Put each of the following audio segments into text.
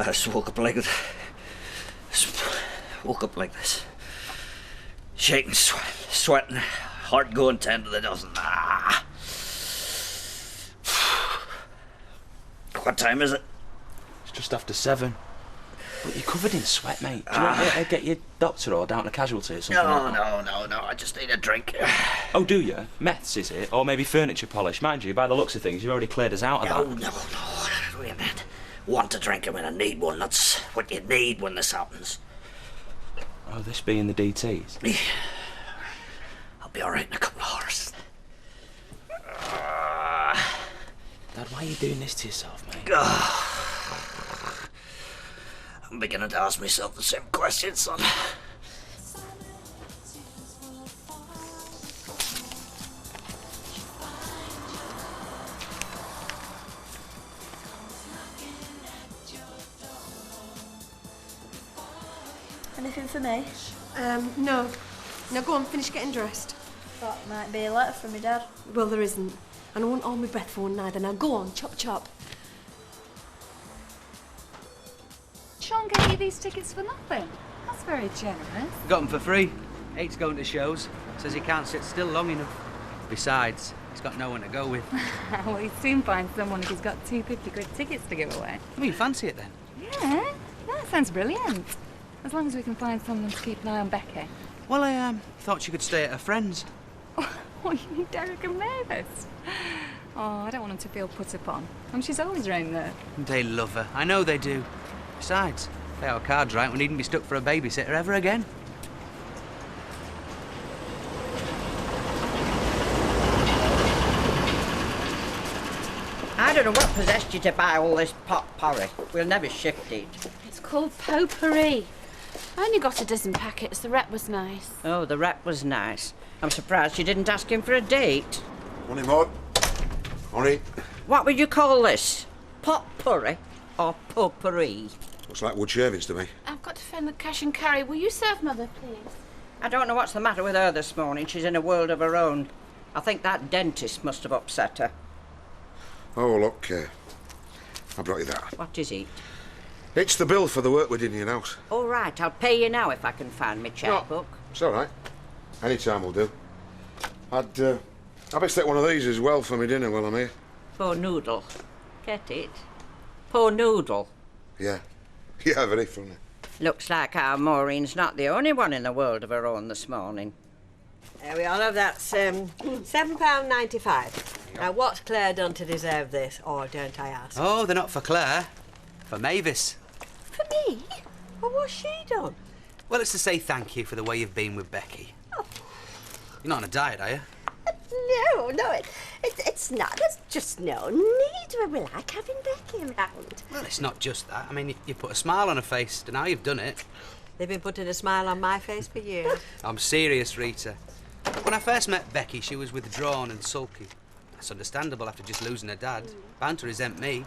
I just woke up like this. Shaking, sweating, heart going 10 to the dozen. What time is it? It's just after 7. But you're covered in sweat, mate. Do you want me to get your doctor or down to casualty or something? No. I just need a drink. Oh, do you? Meths, is it? Or maybe furniture polish? Mind you, by the looks of things, you've already cleared us out of that. No. Wait a minute. Want to drink when I need one. That's what you need when this happens. Oh, this being the DTs? I'll be alright in a couple of hours. Dad, why are you doing this to yourself, mate? I'm beginning to ask myself the same question, son. Anything for me? No. Now go on, finish getting dressed. That might be a letter from my dad. Well, there isn't. And I won't hold my breath for one neither. Now go on, chop chop. Sean gave you these tickets for nothing. That's very generous. Got them for free. Hates going to shows. Says he can't sit still long enough. Besides, he's got no one to go with. Well, he'd soon find someone if he's got 250 quid tickets to give away. Well, you fancy it then? Yeah, that sounds brilliant. As long as we can find someone to keep an eye on Becky. Well, I thought she could stay at her friend's. Oh, you mean Derek and Mavis? Oh, I don't want him to feel put upon. And she's always around there. They love her. I know they do. Besides, if they our cards right, we needn't be stuck for a babysitter ever again. I don't know what possessed you to buy all this potpourri. We'll never shift it. It's called potpourri. I only got a dozen packets. The rep was nice. Oh, the rep was nice. I'm surprised you didn't ask him for a date. Morning, Maud. Morning. What would you call this? Potpourri or potpourri? Looks like wood shavings to me. I've got to phone the cash and carry. Will you serve Mother, please? I don't know what's the matter with her this morning. She's in a world of her own. I think that dentist must have upset her. Oh, look, I brought you that. What is it? It's the bill for the work we did in your house. All right, I'll pay you now if I can find my checkbook. It's all right. Any time will do. I best take one of these as well for my dinner while I'm here. Poor noodle. Get it? Poor noodle. Yeah. Yeah, very funny. Looks like our Maureen's not the only one in a world of her own this morning. There we are, love. That's £7.95. Now, what's Claire done to deserve this, or don't I ask? Oh, they're not for Claire. For Mavis. For me? Well, what's she done? Well, it's to say thank you for the way you've been with Becky. Oh. You're not on a diet, are you? No, it's not. There's just no need. We like having Becky around. Well, it's not just that. I mean, you put a smile on her face, and now you've done it. They've been putting a smile on my face for years. I'm serious, Rita. When I first met Becky, she was withdrawn and sulky. That's understandable after just losing her dad. Bound to resent me.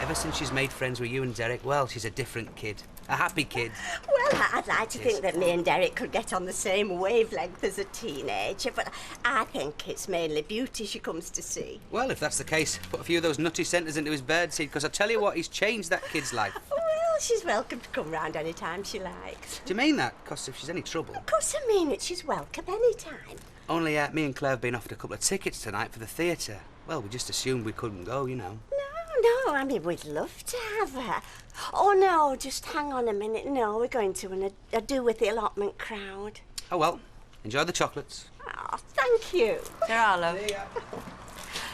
Ever since she's made friends with you and Derek, well, she's a different kid. A happy kid. Well, I'd like to think that me and Derek could get on the same wavelength as a teenager, but I think it's mainly beauty she comes to see. Well, if that's the case, put a few of those nutty centres into his birdseed, because I tell you what, he's changed that kid's life. Well, she's welcome to come round any time she likes. Do you mean that? Because if she's any trouble... Of course I mean it. She's welcome any time. Only me and Claire have been offered a couple of tickets tonight for the theatre. Well, we just assumed we couldn't go, you know. No, I mean, we'd love to have her. Oh, no, just hang on a minute. No, we're going to a do with the allotment crowd. Oh, well, enjoy the chocolates. Oh, thank you. There are, love.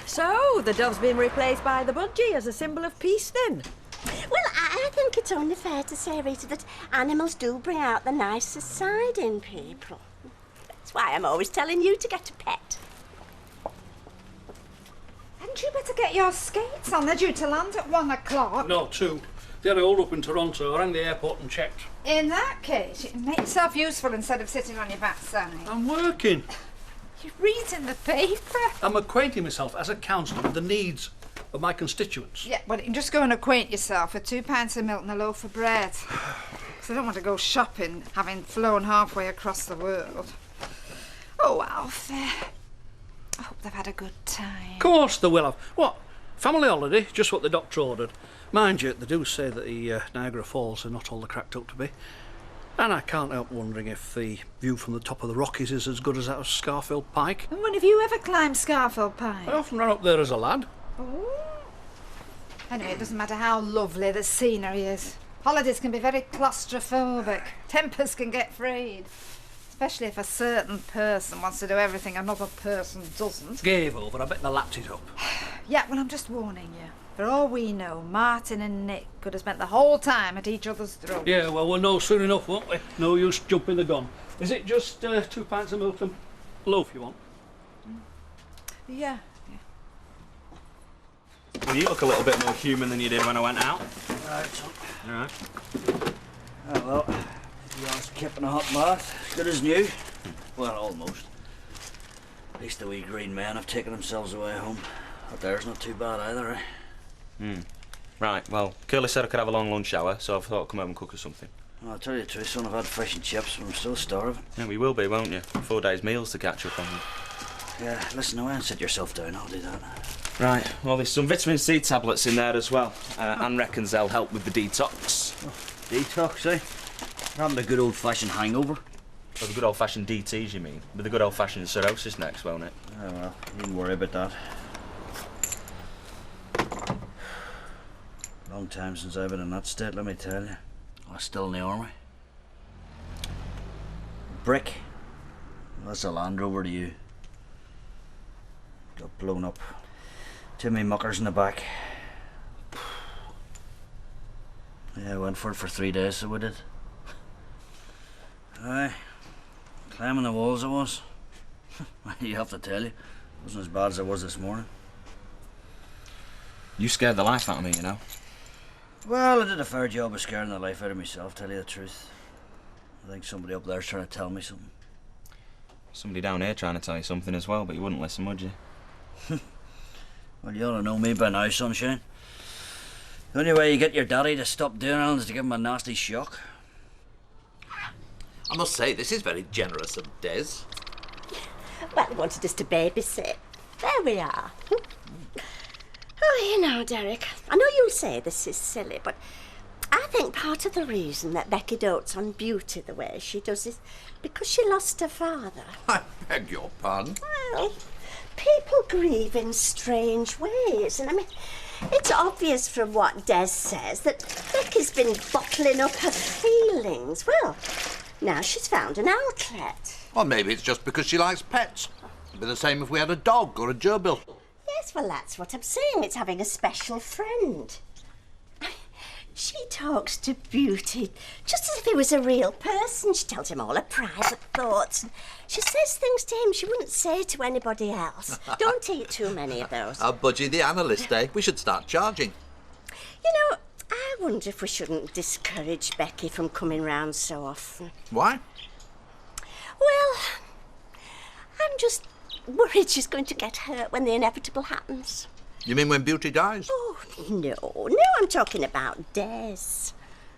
So, the dove's been replaced by the budgie as a symbol of peace, then? Well, I think it's only fair to say, Rita, that animals do bring out the nicest side in people. That's why I'm always telling you to get a pet. Hadn't you better get your skates on? They're due to land at 1 o'clock. No, 2. They're all up in Toronto. I rang the airport and checked. In that case, you can make yourself useful instead of sitting on your backside. I'm working. You're reading the paper. I'm acquainting myself as a councillor with the needs of my constituents. Yeah, well, you can just go and acquaint yourself with 2 pints of milk and a loaf of bread. Because I don't want to go shopping, having flown halfway across the world. Oh, Alfie. I hope they've had a good time. Of course they will have. What? Family holiday? Just what the doctor ordered. Mind you, they do say that the Niagara Falls are not all they're cracked up to be. And I can't help wondering if the view from the top of the Rockies is as good as that of Scarfield Pike. And when have you ever climbed Scarfield Pike? I often ran up there as a lad. Oh. Anyway, it doesn't matter how lovely the scenery is. Holidays can be very claustrophobic. Tempers can get frayed. Especially if a certain person wants to do everything another person doesn't. Gave over, I bet they lapped it up. Yeah, well, I'm just warning you. For all we know, Martin and Nick could have spent the whole time at each other's throats. Yeah, well, we'll know soon enough, won't we? No use jumping the gun. Is it just 2 pints of milk and loaf you want? Yeah. Well, you look a little bit more human than you did when I went out. Right, son. All right. Oh, well, you want to keep in a hot bath, good as new. Well, almost. At least the wee green men have taken themselves away home. Up there's not too bad either, eh? Right, well, Curly said I could have a long lunch hour, so I thought I'd come home and cook her something. Well, I'll tell you the truth, son, I've had fish and chips, but I'm still starving. Yeah, we will be, won't you? 4 days' meals to catch up on. Yeah, listen, away and sit yourself down, I'll do that. Right, well, there's some vitamin C tablets in there as well. Anne reckons they'll help with the detox. Detox, eh? Having a good old-fashioned hangover. Oh, the good old-fashioned DTs, you mean? With the good old-fashioned cirrhosis next, won't it? Oh, well, you needn't worry about that. Long time since I've been in that state, let me tell you. I was still in the army. Brick. That's a Land Rover to you. Got blown up. Too many muckers in the back. Yeah, I went for it for 3 days, so we did. Aye. Climbing the walls it was. You have to tell you. It wasn't as bad as it was this morning. You scared the life out of me, you know. Well, I did a fair job of scaring the life out of myself, tell you the truth. I think somebody up there's trying to tell me something. Somebody down here trying to tell you something as well, but you wouldn't listen, would you? Well, you ought to know me by now, sunshine. The only way you get your daddy to stop doing it is to give him a nasty shock. I must say, this is very generous of Des. Well, he wanted us to babysit. There we are. Oh, you know, Derek, I know you'll say this is silly, but I think part of the reason that Becky dotes on Beauty the way she does is because she lost her father. I beg your pardon. Well, people grieve in strange ways, and I mean, it's obvious from what Des says that Becky's been bottling up her feelings. Well, now she's found an outlet. Well, maybe it's just because she likes pets. It'd be the same if we had a dog or a gerbil. Yes, well, that's what I'm saying. It's having a special friend. She talks to Beauty just as if he was a real person. She tells him all her private thoughts. And she says things to him she wouldn't say to anybody else. Don't eat too many of those. Budgie the analyst, eh? We should start charging. You know, I wonder if we shouldn't discourage Becky from coming round so often. Why? Well, I'm just worried she's going to get hurt when the inevitable happens. You mean when Beauty dies? Oh, no, I'm talking about Des.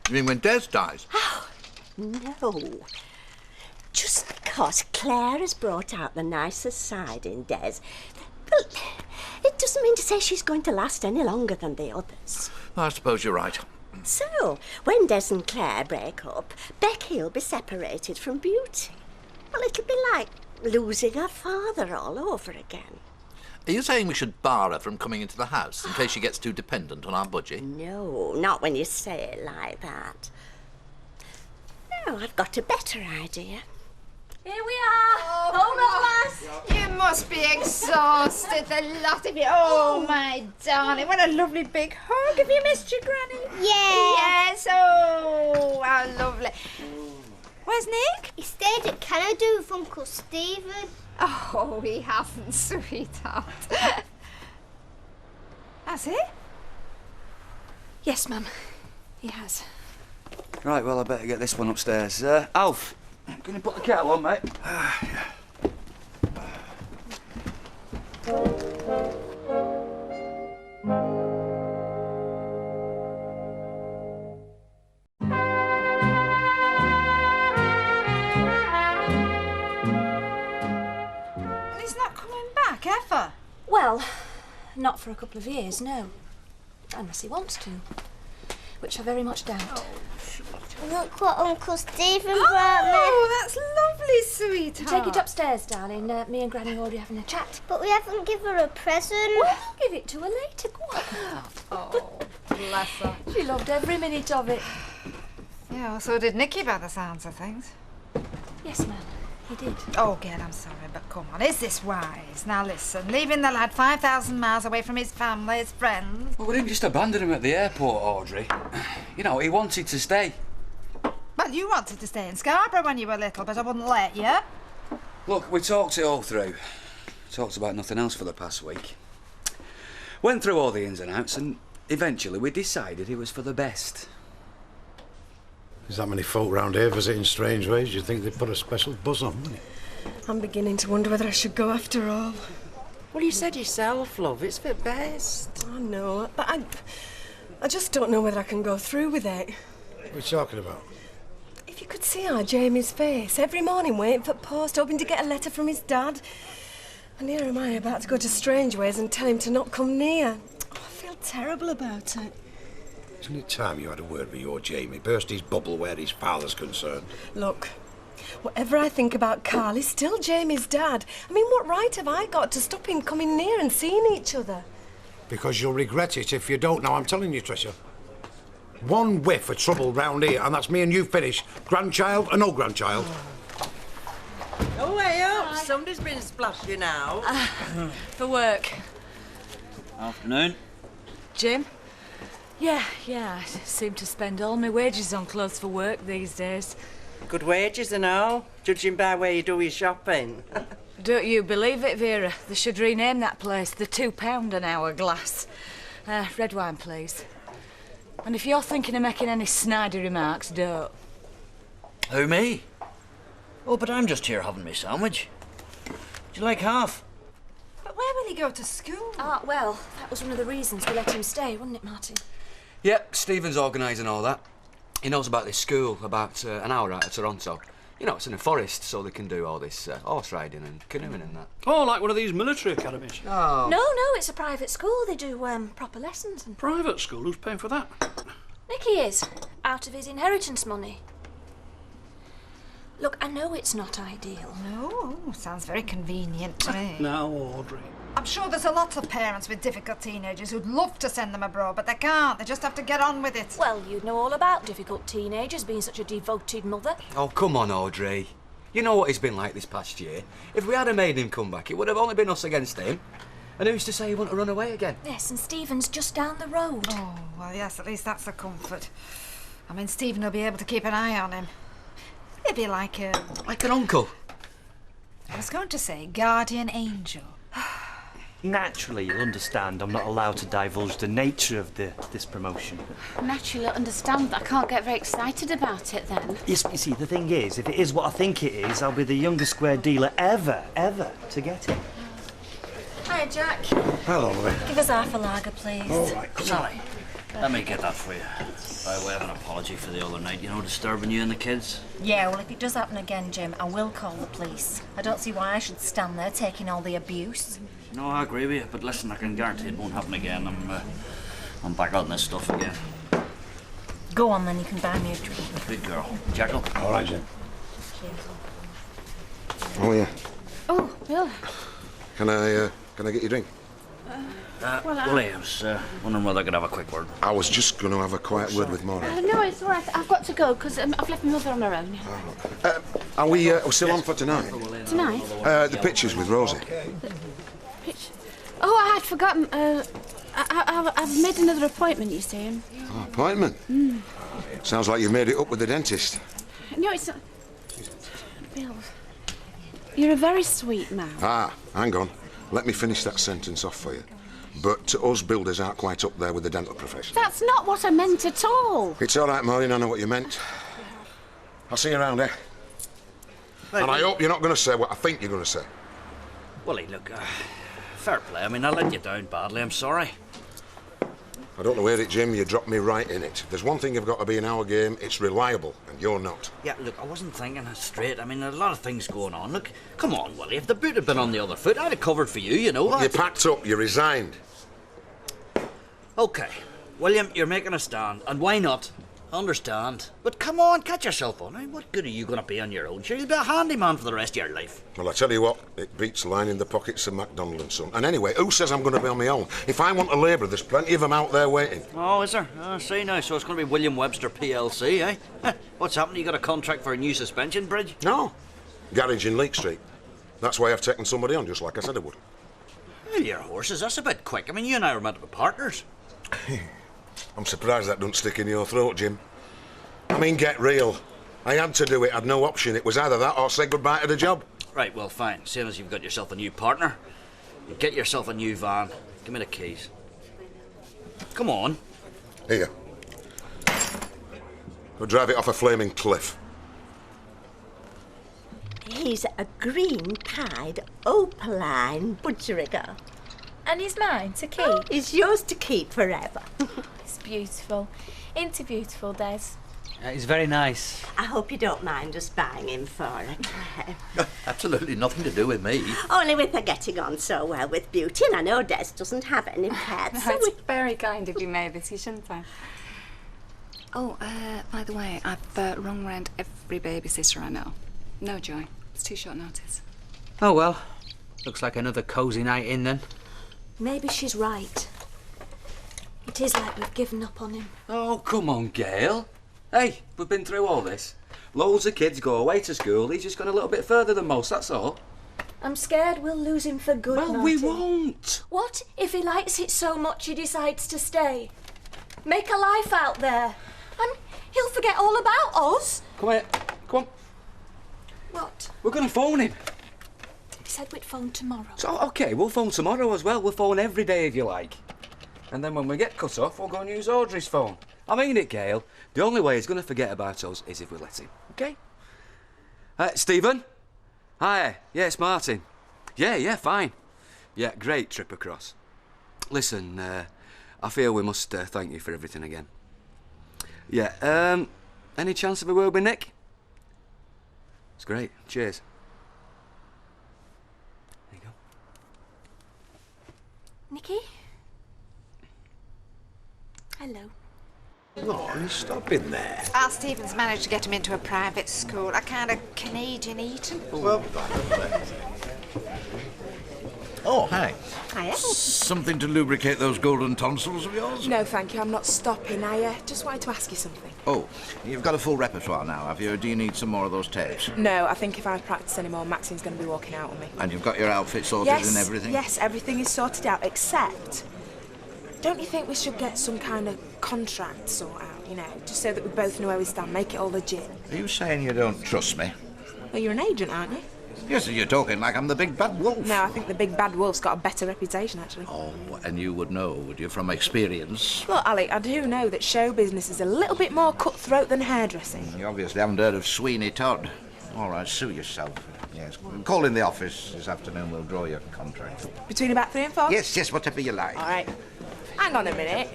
You mean when Des dies? Oh, no. Just because Claire has brought out the nicest side in Des, well, it doesn't mean to say she's going to last any longer than the others. I suppose you're right. So, when Des and Claire break up, Becky'll be separated from Beauty. Well, it'll be like losing her father all over again. Are you saying we should bar her from coming into the house in case she gets too dependent on our Budgie? No, not when you say it like that. No, I've got a better idea. Here we are. Home at last. You must be exhausted, the lot of you. Oh, my darling, what a lovely big hug. Have you missed your granny? Yeah. Yes, oh, how lovely. Where's Nick? He stayed at Canada with Uncle Stephen. Oh, he hasn't, sweetheart. Has he? Yes, Mum. He has. Right, well, I better get this one upstairs. Alf, can you put the kettle on, mate? Yeah. He's not coming back, ever? Well, not for a couple of years, no. Unless he wants to. which I very much doubt. Look what Uncle Stephen brought me. Oh, that's lovely, sweetheart. Take it upstairs, darling. Me and Granny Audrey having a chat. But we haven't given her a present. Well, I'll give it to her later. Go on. Oh, bless her. She loved every minute of it. Yeah, well, so did Nicky by the sounds of things. Yes, ma'am. He did. Oh, Ged, I'm sorry, but come on, is this wise? Now listen, leaving the lad 5,000 miles away from his family, his friends. Well, we didn't just abandon him at the airport, Audrey. You know, he wanted to stay. Well, you wanted to stay in Scarborough when you were little, but I wouldn't let you. Look, we talked it all through. Talked about nothing else for the past week. Went through all the ins and outs, and eventually we decided it was for the best. There's that many folk round here visiting strange ways, you'd think they'd put a special buzz on, wouldn't you? I'm beginning to wonder whether I should go after all. Well, you said yourself, love, it's for best. I know, but I just don't know whether I can go through with it. What are you talking about? If you could see our Jamie's face, every morning waiting for post, hoping to get a letter from his dad. And here am I about to go to Strangeways and tell him to not come near. Oh, I feel terrible about it. Isn't it time you had a word with your Jamie? Burst his bubble where his father's concerned. Look, whatever I think about Carl, he's still Jamie's dad. I mean, what right have I got to stop him coming near and seeing each other? Because you'll regret it if you don't. Now, I'm telling you, Tricia. One whiff of trouble round here, and that's me and you finish. Grandchild or no grandchild. Oh, way up. Somebody's been splashing out. For work. Afternoon. Jim? Yeah, I seem to spend all my wages on clothes for work these days. Good wages and all, judging by where you do your shopping. Don't you believe it, Vera? They should rename that place the £2 an hour glass. Red wine, please. And if you're thinking of making any snidey remarks, don't. Who, me? Oh, but I'm just here having my sandwich. Would you like half? But where will he go to school? Ah, well, that was one of the reasons we let him stay, wasn't it, Martin? Yep, Stephen's organising all that. He knows about this school about an hour out of Toronto. You know, it's in a forest, so they can do all this horse riding and canoeing and that. Oh, like one of these military academies? Oh. No, it's a private school. They do proper lessons. And... Private school? Who's paying for that? Nicky is, out of his inheritance money. Look, I know it's not ideal. No, sounds very convenient to me. Now, Audrey. I'm sure there's a lot of parents with difficult teenagers who'd love to send them abroad, but they can't. They just have to get on with it. Well, you'd know all about difficult teenagers, being such a devoted mother. Oh, come on, Audrey. You know what he's been like this past year. If we had made him come back, it would have only been us against him. And who's to say he wouldn't have run away again? Yes, and Stephen's just down the road. Oh, well, yes, at least that's a comfort. I mean, Stephen will be able to keep an eye on him. He'll be like a... Like an uncle. I was going to say guardian angel. Naturally, you'll understand I'm not allowed to divulge the nature of this promotion. Naturally, I understand, but I can't get very excited about it then. Yes, you see, the thing is, if it is what I think it is, I'll be the youngest square dealer ever to get it. Hi, Jack. Hello, Louis. Give us half a lager, please. All right, come on. Sally, let me get that for you. By way of an apology for the other night, disturbing you and the kids. Yeah, well, if it does happen again, Jim, I will call the police. I don't see why I should stand there taking all the abuse. No, I agree with you, but listen, I can guarantee it won't happen again. I'm back on this stuff again. Go on, then, you can buy me a drink. Good girl. Jekyll. All right, Jim. Oh, yeah. Oh, Bill. Can I get you a drink? Willie, I was wondering whether I could have a quick word. I was just going to have a quiet word with Maureen. No, it's all right. I've got to go because I've left my mother on her own. Are we still on for tonight? Tonight? The pictures with Rosie. Oh, I had forgotten. I've made another appointment, you see. Oh, appointment? Sounds like you've made it up with the dentist. No, it's not. Bill, you're a very sweet man. Ah, hang on. Let me finish that sentence off for you. But us builders aren't quite up there with the dental profession. That's not what I meant at all. It's all right, Maureen, I know what you meant. I'll see you around there. And I hope you're not going to say what I think you're going to say. Willie, look, fair play. I mean, I let you down badly. I'm sorry. I don't know where it, Jim. You dropped me right in it. There's one thing you've got to be in our game. It's reliable, and you're not. Yeah, look, I wasn't thinking it straight. I mean, there's a lot of things going on. Look, come on, Willie. If the boot had been on the other foot, I'd have covered for you, you know. You packed up. You resigned. OK. William, you're making a stand, and why not? Understand. But come on, catch yourself on. I mean, what good are you going to be on your own? Sure, you'll be a handyman for the rest of your life. Well, I tell you what, it beats lining the pockets of MacDonald and Son. And anyway, who says I'm going to be on my own? If I want a labourer, there's plenty of them out there waiting. Oh, is there? I see now. So it's going to be William Webster PLC, eh? What's happened? You got a contract for a new suspension bridge? No. Garage in Leek Street. That's why I've taken somebody on, just like I said I would. Well, your horses, that's a bit quick. I mean, you and I were meant to be partners. I'm surprised that doesn't stick in your throat, Jim. I mean, get real. I had to do it. I'd no option. It was either that or say goodbye to the job. Right, well, fine. Same as you've got yourself a new partner. You get yourself a new van. Give me the keys. Come on. Here. We'll drive it off a flaming cliff. He's a green-pied opaline budgerigar. And he's mine to keep? He's yours to keep forever. It's beautiful. Ain't it beautiful, Des? He's very nice. I hope you don't mind us buying him for her. Absolutely nothing to do with me. Only with her getting on so well with Beauty, and I know Des doesn't have any pets. So It's very kind of you, Mavis. You shouldn't I? Oh, by the way, I've rung round every babysitter I know. No joy. It's too short notice. Oh, well. Looks like another cosy night in, then. Maybe she's right. It is like we've given up on him. Oh, come on, Gail. Hey, we've been through all this. Loads of kids go away to school. He's just gone a little bit further than most, that's all. I'm scared we'll lose him for good, Well, we Martin. won't. What if he likes it so much he decides to stay? Make a life out there. And he'll forget all about us. Come here. Come on. What? We're going to phone him. He said we'd phone tomorrow. So, OK, we'll phone tomorrow as well. We'll phone every day if you like. And then when we get cut off, we'll go and use Audrey's phone. I mean it, Gail. The only way he's going to forget about us is if we let him, OK? Stephen? Hi. Yeah, it's Martin. Yeah, fine. Yeah, great trip across. Listen, I feel we must thank you for everything again. Yeah, any chance of a word with Nick? It's great. Cheers. There you go. Nicky? Hello. Oh, he's stopping there. Al Stevens managed to get him into a private school, a kind of Canadian Eton. Well, oh, hi. Hiya. Something to lubricate those golden tonsils of yours? No, thank you. I'm not stopping. I just wanted to ask you something. Oh, you've got a full repertoire now, have you? Or do you need some more of those tapes? No, I think if I practice anymore, Maxine's going to be walking out on me. And you've got your outfit sorted and everything? Yes, everything is sorted out, except... Don't you think we should get some kind of contract sort out, you know, just so that we both know where we stand, make it all legit? Are you saying you don't trust me? Well, you're an agent, aren't you? Yes, you're talking like I'm the big bad wolf. No, I think the big bad wolf's got a better reputation, actually. Oh, and you would know, would you, from experience? Look, Ali, I do know that show business is a little bit more cutthroat than hairdressing. You obviously haven't heard of Sweeney Todd. All right, sue yourself. Yes, call in the office this afternoon. We'll draw your contract. Between about 3 and 4? Yes, whatever you like. All right. Hang on a minute.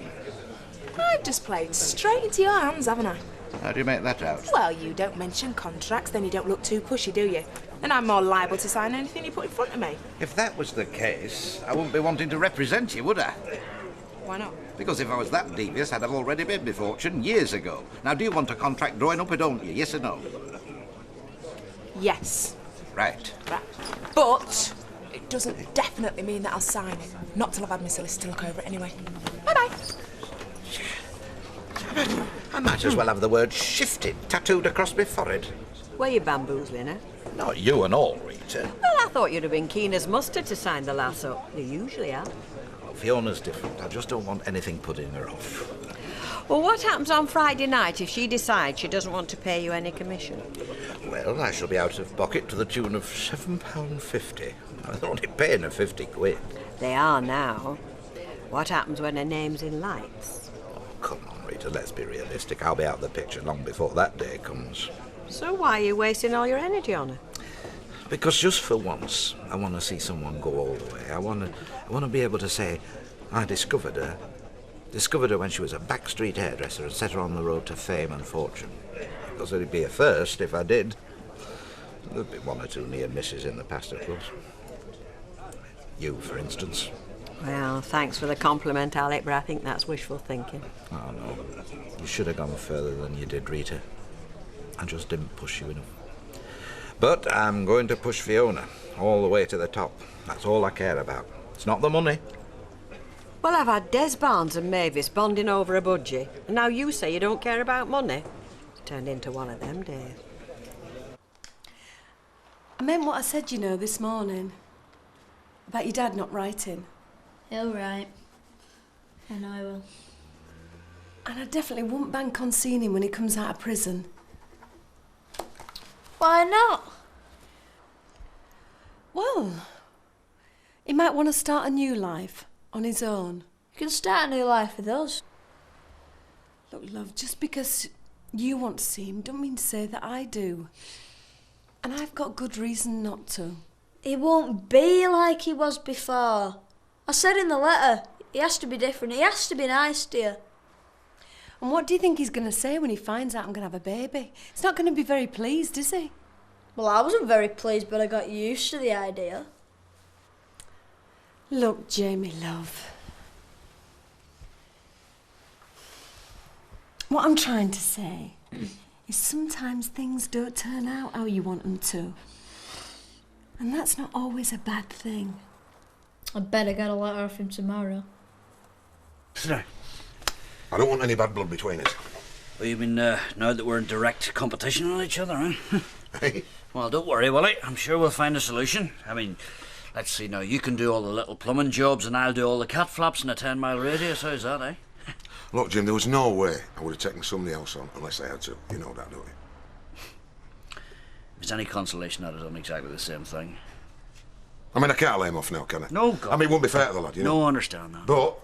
I've just played straight into your hands, haven't I? How do you make that out? Well, you don't mention contracts, then you don't look too pushy, do you? And I'm more liable to sign anything you put in front of me. If that was the case, I wouldn't be wanting to represent you, would I? Why not? Because if I was that devious, I'd have already made my fortune years ago. Now, do you want a contract drawing up or don't you? Yes or no? Yes. Right. But it doesn't definitely mean that I'll sign it. Not till I've had my solicitor look over it anyway. Bye-bye. I might as well have the word shifted tattooed across my forehead. Were you bamboozling her? Not you and all, Rita. Well, I thought you'd have been keen as mustard to sign the lasso. You usually are. Well, Fiona's different. I just don't want anything putting her off. Well, what happens on Friday night if she decides she doesn't want to pay you any commission? Well, I shall be out of pocket to the tune of £7.50. I'm only paying her 50 quid. They are now. What happens when her name's in lights? Oh, come on, Rita, let's be realistic. I'll be out of the picture long before that day comes. So why are you wasting all your energy on her? Because just for once, I want to see someone go all the way. I want to be able to say, I discovered her. Discovered her when she was a backstreet hairdresser and set her on the road to fame and fortune. Because it'd be a first if I did. There'd be one or two near misses in the past, of course. You, for instance. Well, thanks for the compliment, Alec, but I think that's wishful thinking. Oh, no. You should have gone further than you did, Rita. I just didn't push you enough. But I'm going to push Fiona all the way to the top. That's all I care about. It's not the money. Well, I've had Des Barnes and Mavis bonding over a budgie, and now you say you don't care about money. It's turned into one of them days. I meant what I said, you know, this morning. About your dad not writing. He'll write. And I will. And I definitely won't bank on seeing him when he comes out of prison. Why not? Well, he might want to start a new life on his own. You can start a new life with us. Look, love, just because you want to see him don't mean to say that I do. And I've got good reason not to. He won't be like he was before. I said in the letter, he has to be different. He has to be nice to you. And what do you think he's going to say when he finds out I'm going to have a baby? He's not going to be very pleased, is he? Well, I wasn't very pleased, but I got used to the idea. Look, Jamie, love. What I'm trying to say is sometimes things don't turn out how you want them to. And that's not always a bad thing. I better get a letter off him tomorrow. I don't want any bad blood between us. Well, you mean now that we're in direct competition on each other, huh? Hey? Well, don't worry, Willie. I'm sure we'll find a solution. I mean, let's see now. You can do all the little plumbing jobs and I'll do all the cat flaps in a 10-mile radius. How's that, eh? Look, Jim, there was no way I would have taken somebody else on unless I had to. You know that, don't you? If there's any consolation, I'd have done exactly the same thing. I mean, I can't lay him off now, can I? No, God. I mean, it wouldn't be fair to the lad, you know? No, I understand that. But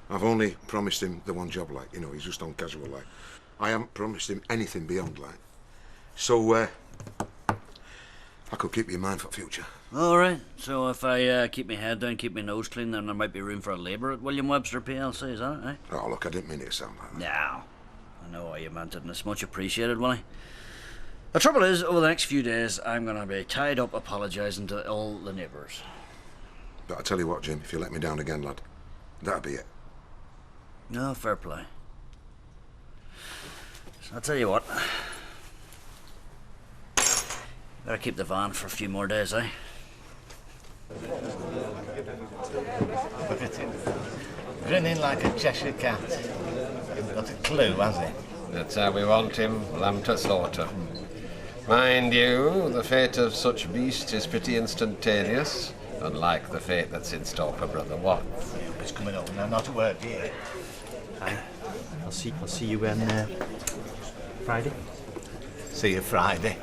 I've only promised him the one job, like, you know, he's just on casual, like. I haven't promised him anything beyond, like. So, I could keep you in mind for the future. All right. So if I keep my head down, keep my nose clean, then there might be room for a labourer at William Webster PLC, is that it, eh? Oh, look, I didn't mean it to sound like that. No. I know how you meant it, and it's much appreciated, Willie. The trouble is, over the next few days, I'm going to be tied up apologising to all the neighbours. But I tell you what, Jim, if you let me down again, lad, that'll be it. No, fair play. So I'll tell you what. Better keep the van for a few more days, eh? Grinning like a Cheshire cat. He's got a clue, has he? That's how we want him, lamb to slaughter. Mind you, the fate of such beasts is pretty instantaneous, unlike the fate that's in store for Brother Watt. It's coming up now, not a word, dear. Aye. I'll see you when Friday. See you Friday.